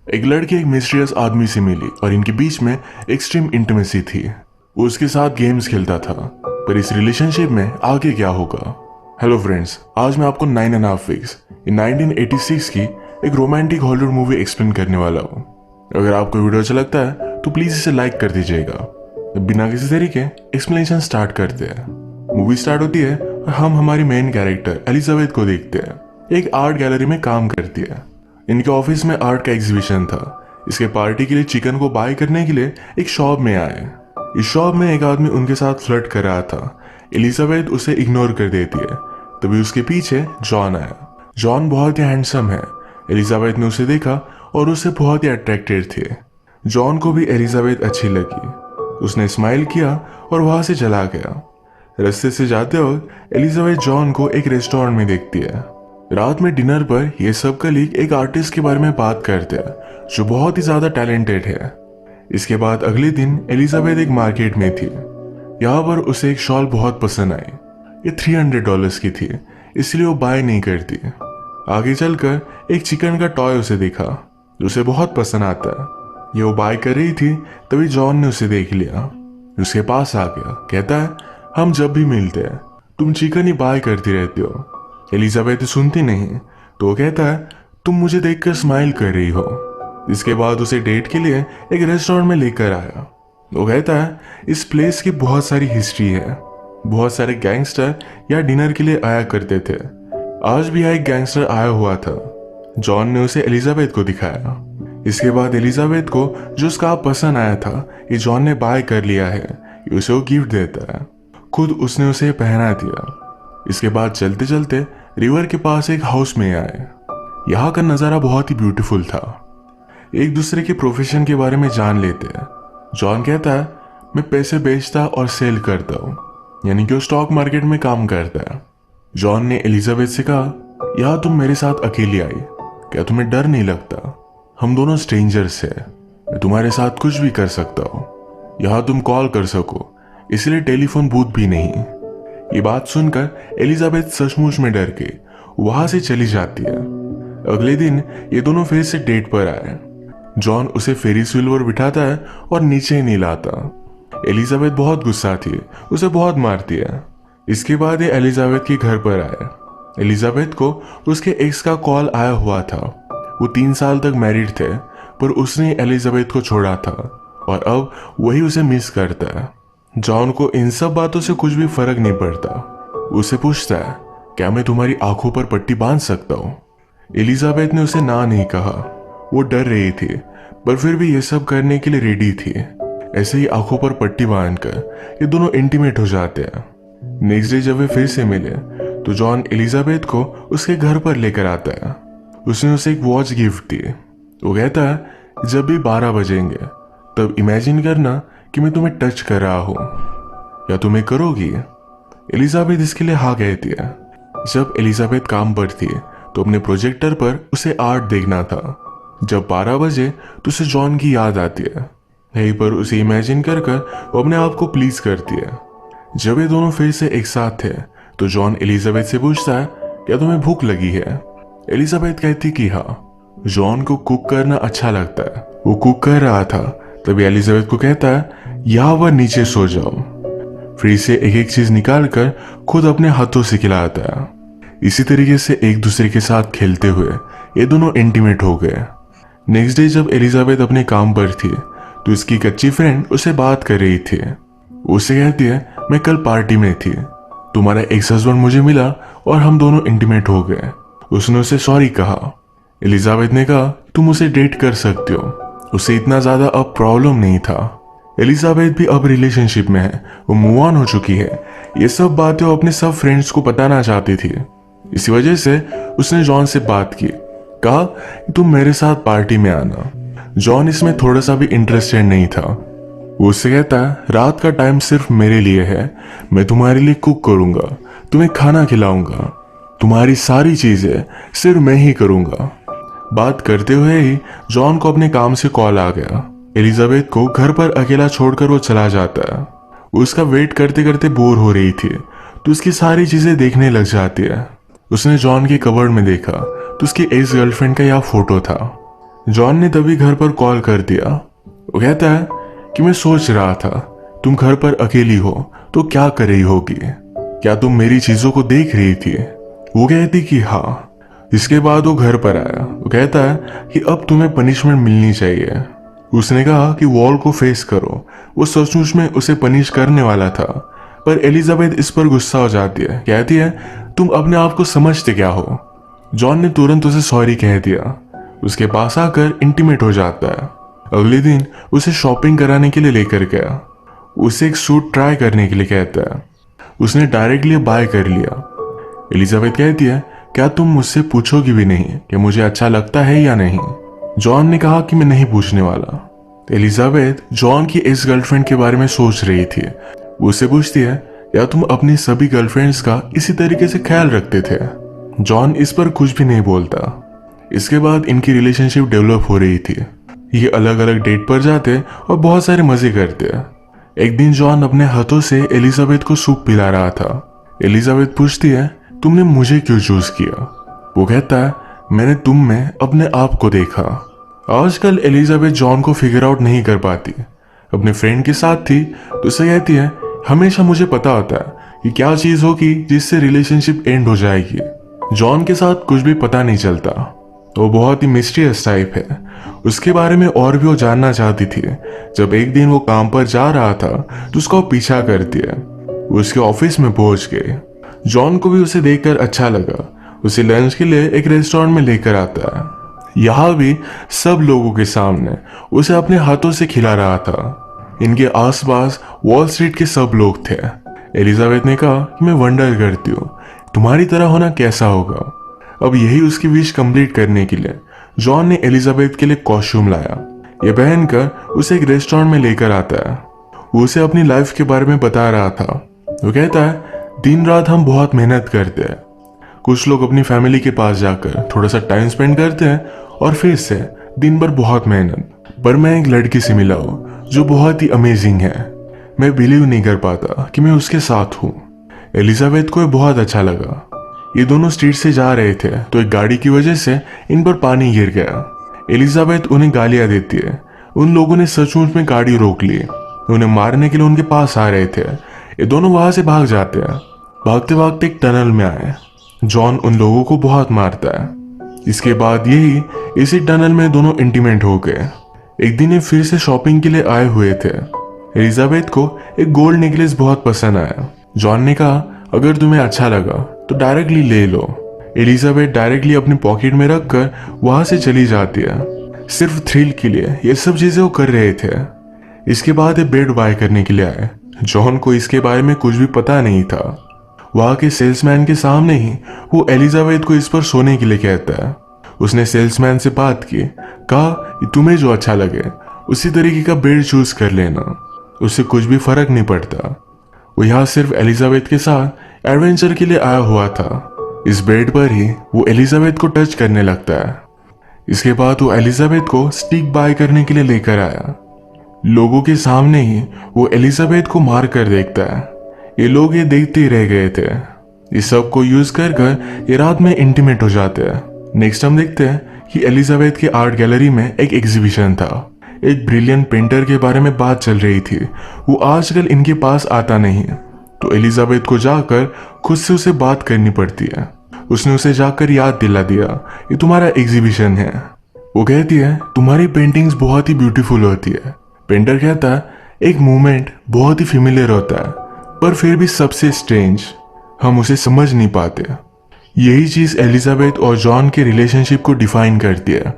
एक लड़की एक मिस्टीरियस आदमी से मिली और इनके बीच में एक्सट्रीम इंटीमेसी थी। वो उसके साथ गेम्स खेलता था, पर इस रिलेशनशिप में आगे क्या होगा। हेलो फ्रेंड्स, आज मैं आपको 9.5 वीक्स इन 1986 की एक रोमांटिक हॉलीवुड मूवी एक्सप्लेन करने वाला हूँ। अगर आपको वीडियो अच्छा लगता है तो प्लीज इसे लाइक कर दीजिएगा। बिना किसी तरीके एक्सप्लेनेशन स्टार्ट करते हैं। मूवी स्टार्ट होती है और हम हमारी मेन कैरेक्टर एलिजाबेथ को देखते हैं। एक आर्ट गैलरी में काम करती है। इनके ऑफिस में आर्ट का एग्जीबिशन था। इसके पार्टी के लिए चिकन को बाय करने के लिए एक शॉप में आए। इस शॉप में एक आदमी उनके साथ फ्लर्ट कर रहा था। एलिजाबेथ उसे इग्नोर कर देती है। तभी उसके पीछे जॉन आया। जॉन बहुत ही हैंडसम है। एलिजाबेथ ने उसे देखा और उससे बहुत ही अट्रैक्टेड थे। जॉन को भी एलिजाबेथ अच्छी लगी। उसने स्माइल किया और वहां से चला गया। रास्ते से जाते वक्त एलिजाबेथ जॉन को एक रेस्टोरेंट में देखती है। रात में डिनर पर ये सब कलीग एक आर्टिस्ट के बारे में बात करते हैं जो बहुत ही ज्यादा टैलेंटेड है। इसके बाद अगले दिन एलिजाबेथ एक मार्केट में थी। यहाँ पर उसे एक शॉल बहुत पसंद आई। ये $300 की थी, इसलिए वो बाय नहीं करती। आगे चलकर एक चिकन का टॉय उसे देखा जो उसे बहुत पसंद आता है। ये वो बाय कर रही थी, तभी जॉन ने उसे देख लिया। उसके पास आ गया, कहता है हम जब भी मिलते हैं तुम चिकन ही बाय करती रहती हो। एलिजाबेथ सुनती नहीं तो वो कहता है तुम मुझे देखकर स्माइल कर रही हो। इसके बाद उसे डेट के लिए एक रेस्टोरेंट में लेकर आया। वो कहता है इस प्लेस की बहुत सारी हिस्ट्री है। बहुत सारे गैंगस्टर यहाँ डिनर के लिए आया करते थे। आज भी यहाँ एक गैंगस्टर आया हुआ था। जॉन ने उसे एलिजाबेथ को दिखाया। इसके बाद एलिजाबेथ को जो स्कार्फ पसंद आया था ये जॉन ने बाय कर लिया है। ये उसे वो गिफ्ट देता है। खुद उसने उसे पहना दिया। इसके बाद चलते चलते रिवर के पास एक हाउस में आए। यहाँ का नज़ारा बहुत ही ब्यूटीफुल था। एक दूसरे के प्रोफेशन के बारे में जान लेते हैं। जॉन कहता है मैं पैसे बेचता और सेल करता हूँ, यानी कि वो स्टॉक मार्केट में काम करता है। जॉन ने एलिजाबेथ से कहा यहाँ तुम मेरे साथ अकेली आई, क्या तुम्हें डर नहीं लगता? हम दोनों स्ट्रेंजर्स हैं, मैं तुम्हारे साथ कुछ भी कर सकता हूँ। यहाँ तुम कॉल कर सको, इसलिए टेलीफोन बूथ भी नहीं। ये बात सुनकर एलिजाबेथ सचमुच में डर के वहां से चली जाती है। अगले दिन ये दोनों फिर से डेट पर आए। जॉन उसे फेरिस व्हील पर बिठाता है और नीचे नहीं लाता। एलिजाबेथ बहुत गुस्सा थी, उसे बहुत मारती है। इसके बाद ये एलिजाबेथ के घर पर आए। एलिजाबेथ को उसके एक्स का कॉल आया हुआ था। वो 3 साल तक मैरिड थे, पर उसने एलिजाबेथ को छोड़ा था और अब वही उसे मिस करता है। जॉन को इन सब बातों से कुछ भी फर्क नहीं पड़ता। उसे पूछता है क्या मैं तुम्हारी आंखों पर पट्टी बांध सकता हूँ? एलिजाबेथ ने उसे ना नहीं कहा। वो डर रही थी, पर फिर भी ये सब करने के लिए रेडी थी। ऐसे ही आंखों पर पट्टी बांधकर ये दोनों इंटीमेट हो जाते हैं। नेक्स्ट डे जब वे फिर से मिले तो जॉन एलिजाबेथ को उसके घर पर लेकर आता है। उसने उसे एक वॉच गिफ्ट दी। वो कहता है जब भी 12 बजेंगे तब इमेजिन करना कि मैं तुम्हें टच कर रहा हूं, या तुम्हें करोगी? एलिजाबेथ इसके लिए हाँ कहती है। जब एलिजाबेथ काम पर थी तो अपने प्रोजेक्टर पर उसे आर्ट देखना था। जब 12 बजे तो उसे जॉन की याद आती है। यहीं पर उसे इमेजिन कर वो अपने आप को प्लीज करती है। जब ये दोनों फिर से एक साथ थे तो जॉन एलिजाबेथ से पूछता है क्या तुम्हें भूख लगी है? एलिजाबेथ कहती कि हाँ। जॉन को कुक करना अच्छा लगता है। वो कुक कर रहा था, तभी एलिजाबेथ को कहता है यहाँ वह नीचे सो जाओ। फिर से एक एक चीज निकाल कर खुद अपने हाथों से खिलाता है। इसी तरीके से एक दूसरे के साथ खेलते हुए ये दोनों इंटीमेट हो गए। नेक्स्ट डे जब एलिजाबेथ अपने काम पर थी तो उसकी कच्ची फ्रेंड उसे बात कर रही थी। उसे कहती है मैं कल पार्टी में थी, तुम्हारा एक्स हस्बैंड मुझे मिला और हम दोनों इंटीमेट हो गए। उसने उसे सॉरी कहा। एलिजाबेथ ने कहा तुम उसे डेट कर सकते हो, उसे इतना ज्यादा अब प्रॉब्लम नहीं था। एलिजाबेथ भी अब रिलेशनशिप में है, वो मूव ऑन हो चुकी है। ये सब बातें वो अपने सब फ्रेंड्स को बताना चाहती थी। इसी वजह से उसने जॉन से बात की, कहा तुम मेरे साथ पार्टी में आना। जॉन इसमें थोड़ा सा भी इंटरेस्टेड नहीं था। वो उससे कहता है रात का टाइम सिर्फ मेरे लिए है, मैं तुम्हारे लिए कुक करूंगा, तुम्हें खाना खिलाऊंगा, तुम्हारी सारी चीजें सिर्फ मैं ही करूंगा। बात करते हुए ही जॉन को अपने काम से कॉल आ गया। एलिजाबेथ को घर पर अकेला छोड़कर वो चला जाता है। वो उसका वेट करते करते बोर हो रही थी तो उसकी सारी चीजें देखने लग जाती है। उसने जॉन के कबर्ड में देखा तो उसकी एक्स गर्लफ्रेंड का यह फोटो था। जॉन ने तभी घर पर कॉल कर दिया। वो कहता है कि मैं सोच रहा था तुम घर पर अकेली हो तो क्या कर रही होगी, क्या तुम मेरी चीजों को देख रही थी। वो कहती कि हाँ। इसके बाद वो घर पर आया। वो कहता है कि अब तुम्हें पनिशमेंट मिलनी चाहिए। उसने कहा कि वॉल को फेस करो। वो सचमुच में उसे पनिश करने वाला था, पर एलिजाबेथ इस पर गुस्सा हो जाती है। कहती है तुम अपने आप को समझते क्या हो। जॉन ने तुरंत उसे सॉरी कह दिया। उसके पास आकर इंटीमेट हो जाता है। अगले दिन उसे शॉपिंग कराने के लिए लेकर गया। उसे एक सूट ट्राई करने के लिए कहता है। उसने डायरेक्टली बाय कर लिया। एलिजाबेथ कहती है क्या तुम मुझसे पूछोगी भी नहीं कि मुझे अच्छा लगता है या नहीं। जॉन ने कहा कि मैं नहीं पूछने वाला। एलिजाबेथ जॉन की इस गर्लफ्रेंड के बारे में सोच रही थी। वो उससे पूछती है क्या तुम अपनी सभी गर्लफ्रेंड्स का इसी तरीके से ख्याल रखते थे। जॉन इस पर कुछ भी नहीं बोलता। इसके बाद इनकी रिलेशनशिप डेवलप हो रही थी। ये अलग अलग डेट पर जाते और बहुत सारे मजे करते। एक दिन जॉन अपने हाथों से एलिजाबेथ को सूप पिला रहा था। एलिजाबेथ पूछती है तुमने मुझे क्यों चूज किया। वो कहता है मैंने तुम में अपने आप को देखा। आजकल एलिजाबेथ जॉन को फिगर आउट नहीं कर पाती। अपने फ्रेंड के साथ थी तो उसे कहती है हमेशा मुझे पता होता है कि क्या चीज होगी जिससे रिलेशनशिप एंड हो जाएगी। जॉन के साथ कुछ भी पता नहीं चलता। वो बहुत ही मिस्टीरियस टाइप है। उसके बारे में और भी वो जानना चाहती थी। जब एक दिन वो काम पर जा रहा था तो उसका वो पीछा करती है। वो उसके ऑफिस में पहुंच गए। जॉन को भी उसे देखकर अच्छा लगा। उसे लंच के लिए एक रेस्टोरेंट में लेकर आता है। यहाँ भी सब लोगों के सामने उसे अपने हाथों से खिला रहा था। इनके आसपास वॉल स्ट्रीट के सब लोग थे। एलिजाबेथ ने कहा कि मैं वंडर करती हूँ तुम्हारी तरह होना कैसा होगा। अब यही उसकी विश कंप्लीट करने के लिए जॉन ने एलिजाबेथ के लिए कॉस्ट्यूम लाया। ये पहनकर उसे एक रेस्टोरेंट में लेकर आता है। वो उसे अपनी लाइफ के बारे में बता रहा था। वो कहता है दिन रात हम बहुत मेहनत करते हैं। कुछ लोग अपनी फैमिली के पास जाकर थोड़ा सा टाइम स्पेंड करते हैं और फिर से दिन भर बहुत मेहनत। पर मैं एक लड़की से मिला हूँ जो बहुत ही अमेजिंग है। मैं बिलीव नहीं कर पाता कि मैं उसके साथ हूँ। एलिजाबेथ को ये बहुत अच्छा लगा। ये दोनों स्ट्रीट से जा रहे थे तो एक गाड़ी की वजह से इन पर पानी गिर गया। एलिजाबेथ उन्हें गालियां देती है। उन लोगों ने सचमुच में गाड़ी रोक ली। उन्हें मारने के लिए उनके पास आ रहे थे। ये दोनों वहां से भाग जाते हैं। भागते भागते एक टनल में आए। जॉन उन लोगों को बहुत मारता है। इसके बाद यही इसी टनल में दोनों इंटीमेट हो गए। एक दिन ये फिर से शॉपिंग के लिए आए हुए थे। एलिजाबेथ को एक गोल्ड नेकलेस बहुत पसंद आया। जॉन ने कहा अगर तुम्हें अच्छा लगा तो डायरेक्टली ले लो। एलिजाबेथ डायरेक्टली अपनी पॉकेट में रखकर वहां से चली जाती है। सिर्फ थ्रिल के लिए ये सब चीजें वो कर रहे थे। इसके बाद ये बेड बाय करने के लिए आए। जॉन को इसके बारे में कुछ भी पता नहीं था। वहां के सेल्समैन के सामने ही वो एलिजाबेथ को इस पर सोने के लिए कहता है। उसने सेल्समैन से बात की, कहा तुम्हें जो अच्छा लगे उसी तरीके का बेड चूज कर लेना, उससे कुछ भी फर्क नहीं पड़ता। वो यहाँ सिर्फ एलिजाबेथ के साथ एडवेंचर के लिए आया हुआ था। इस बेड पर ही वो एलिजाबेथ को टच करने लगता है। इसके बाद वो एलिजाबेथ को स्टिक बाय करने के लिए लेकर आया। लोगों के सामने ही वो एलिजाबेथ को मार कर देखता है। ये लोग ये देखते ही रह गए थे। इस सब को यूज कर ये रात में इंटीमेट हो जाते हैं। नेक्स्ट हम देखते हैं कि एलिजाबेथ की आर्ट गैलरी में एक एग्जीबिशन था। एक ब्रिलियंट पेंटर के बारे में बात चल रही थी। वो आजकल इनके पास आता नहीं है तो एलिजाबेथ को जाकर खुद से उसे बात करनी पड़ती है। उसने उसे जाकर याद दिला दिया ये तुम्हारा एग्जीबिशन है। वो कहती है तुम्हारी पेंटिंग्स बहुत ही ब्यूटीफुल होती है। पेंटर कहता है एक मूवमेंट बहुत ही फेमिलियर होता है पर फिर भी सबसे स्ट्रेंज, हम उसे समझ नहीं पाते। यही चीज एलिजाबेथ और जॉन के रिलेशनशिप को डिफाइन करती है।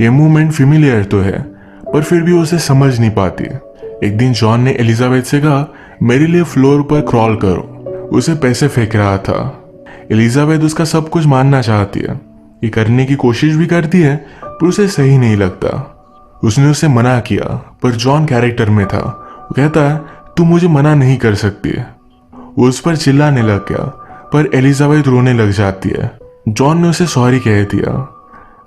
ये मूवमेंट फेमिलियर तो है पर फिर भी उसे समझ नहीं पाती। एक दिन जॉन ने एलिजाबेथ से कहा मेरे लिए फ्लोर पर क्रॉल करो। उसे पैसे फेंक रहा था। एलिजाबेथ उसका सब कुछ मानना चाहती है। ये करने की कोशिश भी करती है पर उसे सही नहीं लगता। उसने उसे मना किया पर जॉन कैरेक्टर में था। वो कहता है तू मुझे मना नहीं कर सकती। वो उस पर चिल्लाने लग गया पर एलिजाबेथ रोने लग जाती है। जॉन ने उसे सॉरी कह दिया।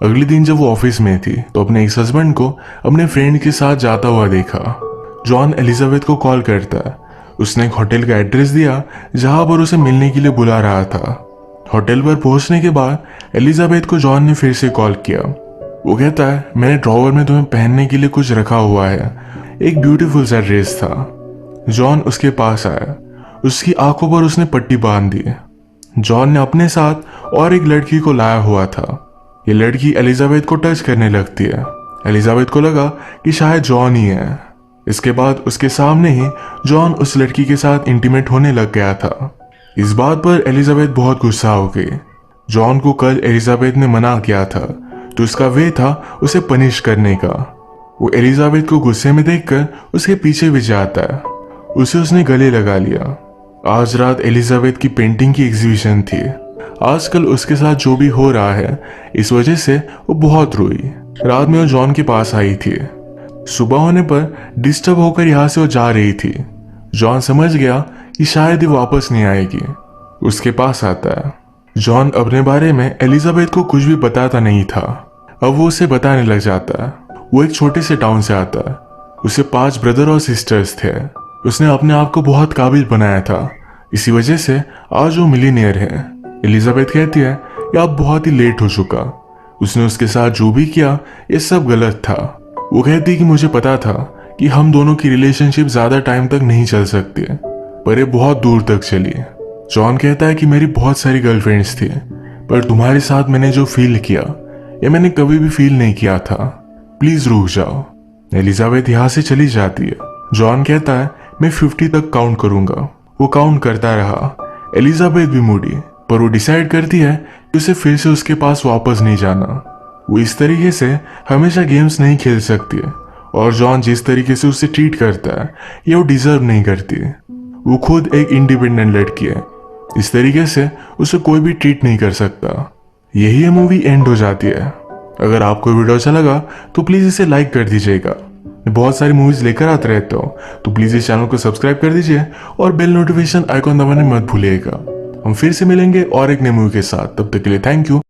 अगले दिन जब वो ऑफिस में थी तो अपने एक्स हस्बैंड को अपने फ्रेंड के साथ जाता हुआ देखा। जॉन एलिजाबेथ को कॉल करता है। उसने एक होटल का एड्रेस दिया जहां पर उसे मिलने के लिए बुला रहा था। होटल पर पहुंचने के बाद एलिजाबेथ को जॉन ने फिर से कॉल किया। वो कहता है मैंने ड्रॉवर में तुम्हें पहनने के लिए कुछ रखा हुआ है। एक ब्यूटीफुल सा ड्रेस था। जॉन उसके पास आया। उसकी आंखों पर उसने पट्टी बांध दी। जॉन ने अपने साथ और एक लड़की को लाया हुआ था। ये लड़की एलिजाबेथ को टच करने लगती है। एलिजाबेथ को लगा कि शायद जॉन ही है। इसके बाद उसके सामने ही जॉन उस लड़की के साथ इंटीमेट होने लग गया था। इस बात पर एलिजाबेथ बहुत गुस्सा हो गई। जॉन को कल एलिजाबेथ ने मना किया था, तो उसका वे था उसे पनिश करने का। वो एलिजाबेथ को गुस्से में देखकर उसके पीछे भी जाता है। उसे उसने गले लगा लिया। आज रात एलिजाबेथ की पेंटिंग की एग्जीबिशन थी। आजकल उसके साथ जो भी हो रहा है, इस वजह से वो बहुत रोई। रात में वो जॉन के पास आई थी। सुबह होने पर डिस्टर्ब होकर यहाँ से वो जा रही थी। जॉन समझ गया कि शायद ही वापस नहीं आएगी। उसके पास आता है। जॉन अपने बारे में एलिजाबेथ को कुछ भी बताता नहीं था। अब वो उसे बताने लग जाता है। वो एक छोटे से टाउन से आता है। उसे 5 ब्रदर और सिस्टर्स थे। उसने अपने आप को बहुत काबिल बनाया था। इसी वजह से आज वो मिलीनियर है। एलिजाबेथ कहती है कि अब बहुत ही लेट हो चुका। उसने उसके साथ जो भी किया ये सब गलत था। वो कहती कि मुझे पता था कि हम दोनों की रिलेशनशिप ज्यादा टाइम तक नहीं चल सकती, पर ये बहुत दूर तक चली। जॉन कहता है कि मेरी बहुत सारी गर्लफ्रेंड्स थी, पर तुम्हारे साथ मैंने जो फील किया ये मैंने कभी भी फील नहीं किया था। प्लीज रुक जाओ। एलिजाबेथ यहाँ से चली जाती है। जॉन कहता है मैं 50 तक काउंट करूंगा। वो काउंट करता रहा। एलिजाबेथ भी मुड़ी, पर वो डिसाइड करती है कि उसे फिर से उसके पास वापस नहीं जाना। वो इस तरीके से हमेशा गेम्स नहीं खेल सकती, और जॉन जिस तरीके से उसे ट्रीट करता है ये वो डिजर्व नहीं करती। वो खुद एक इंडिपेंडेंट लड़की है। इस तरीके से उसे कोई भी ट्रीट नहीं कर सकता। यही ये मूवी एंड हो जाती है। अगर आपको वीडियो अच्छा लगा तो प्लीज़ इसे लाइक कर दीजिएगा। मैं बहुत सारी मूवीज़ लेकर आते रहता हूँ, तो प्लीज़ इस चैनल को सब्सक्राइब कर दीजिए और बेल नोटिफिकेशन आइकॉन दबाने मत भूलिएगा। हम फिर से मिलेंगे और एक नई मूवी के साथ। तब तक के लिए थैंक यू।